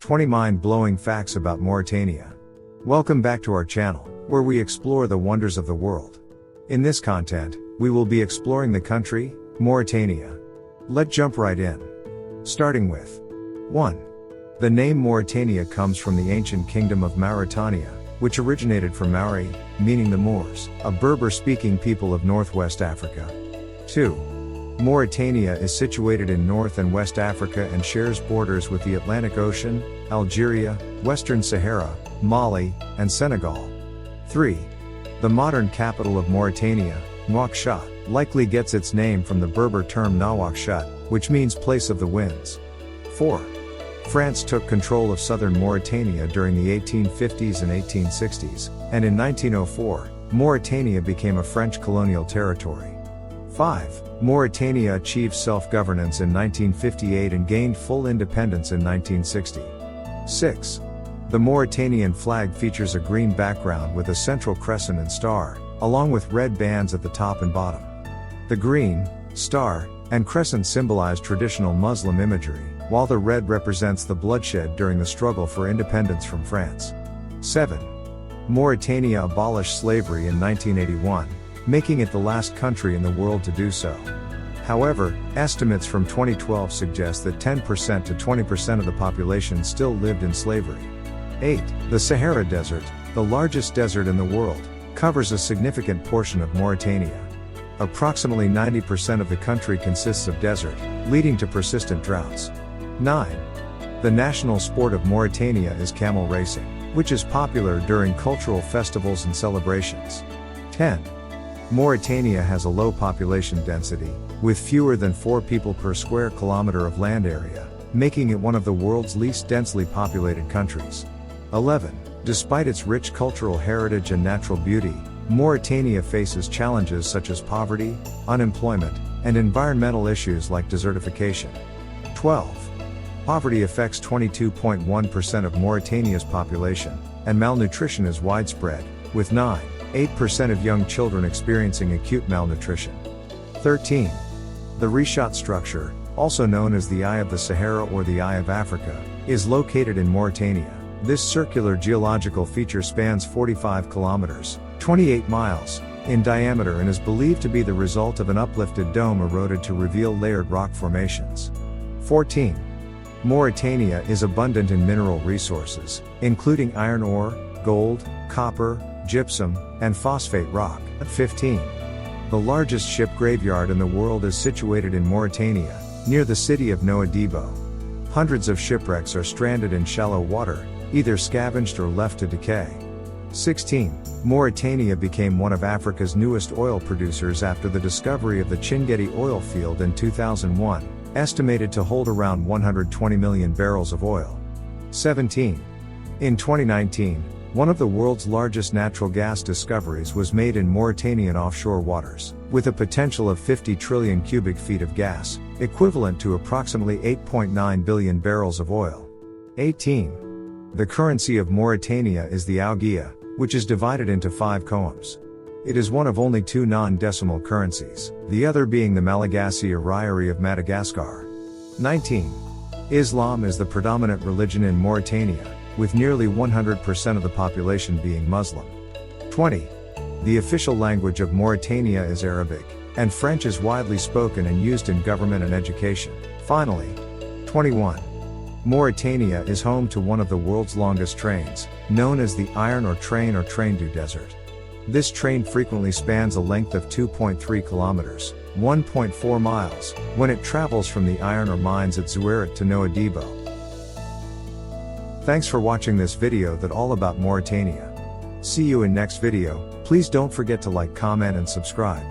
20 mind-blowing facts about Mauritania. Welcome back to our channel, where we explore the wonders of the world. In this content, we will be exploring the country, Mauritania. Let's jump right in. Starting with 1. The name Mauritania comes from the ancient kingdom of Mauritania, which originated from Maori, meaning the Moors, a Berber-speaking people of northwest Africa. 2. Mauritania is situated in North and West Africa and shares borders with the Atlantic Ocean, Algeria, Western Sahara, Mali, and Senegal. 3. The modern capital of Mauritania, Nouakchott, likely gets its name from the Berber term Nawakshut, which means place of the winds. 4. France took control of southern Mauritania during the 1850s and 1860s, and in 1904, Mauritania became a French colonial territory. 5. Mauritania achieved self-governance in 1958 and gained full independence in 1960. 6. The Mauritanian flag features a green background with a central crescent and star, along with red bands at the top and bottom. The green, star, and crescent symbolize traditional Muslim imagery, while the red represents the bloodshed during the struggle for independence from France. 7. Mauritania abolished slavery in 1981, making it the last country in the world to do so. However, estimates from 2012 suggest that 10% to 20% of the population still lived in slavery. 8. The Sahara Desert, the largest desert in the world, covers a significant portion of Mauritania. Approximately 90% of the country consists of desert, leading to persistent droughts. 9. The national sport of Mauritania is camel racing, which is popular during cultural festivals and celebrations. 10. Mauritania has a low population density, with fewer than 4 people per square kilometer of land area, making it one of the world's least densely populated countries. 11. Despite its rich cultural heritage and natural beauty, Mauritania faces challenges such as poverty, unemployment, and environmental issues like desertification. 12. Poverty affects 22.1% of Mauritania's population, and malnutrition is widespread, with 9.8% of young children experiencing acute malnutrition. 13. The Richat structure, also known as the Eye of the Sahara or the Eye of Africa, is located in Mauritania. This circular geological feature spans 45 kilometers, 28 miles, in diameter and is believed to be the result of an uplifted dome eroded to reveal layered rock formations. 14. Mauritania is abundant in mineral resources, including iron ore, gold, copper, gypsum, and phosphate rock. 15. The largest ship graveyard in the world is situated in Mauritania, near the city of Nouadhibou. Hundreds of shipwrecks are stranded in shallow water, either scavenged or left to decay. 16. Mauritania became one of Africa's newest oil producers after the discovery of the Chinguetti oil field in 2001, estimated to hold around 120 million barrels of oil. 17. In 2019, one of the world's largest natural gas discoveries was made in Mauritanian offshore waters, with a potential of 50 trillion cubic feet of gas, equivalent to approximately 8.9 billion barrels of oil. 18. The currency of Mauritania is the algaea, which is divided into 5 koums. It is one of only 2 non-decimal currencies, the other being the Malagasy or Ryari of Madagascar. 19. Islam is the predominant religion in Mauritania, with nearly 100% of the population being Muslim. 20. The official language of Mauritania is Arabic, and French is widely spoken and used in government and education. Finally, 21. Mauritania is home to one of the world's longest trains, known as the Iron or Train du Desert. This train frequently spans a length of 2.3 kilometers, 1.4 miles, when it travels from the iron ore mines at Zouérat to Nouadhibou. Thanks for watching this video that all about Mauritania. See you in next video. Please don't forget to like, comment and subscribe.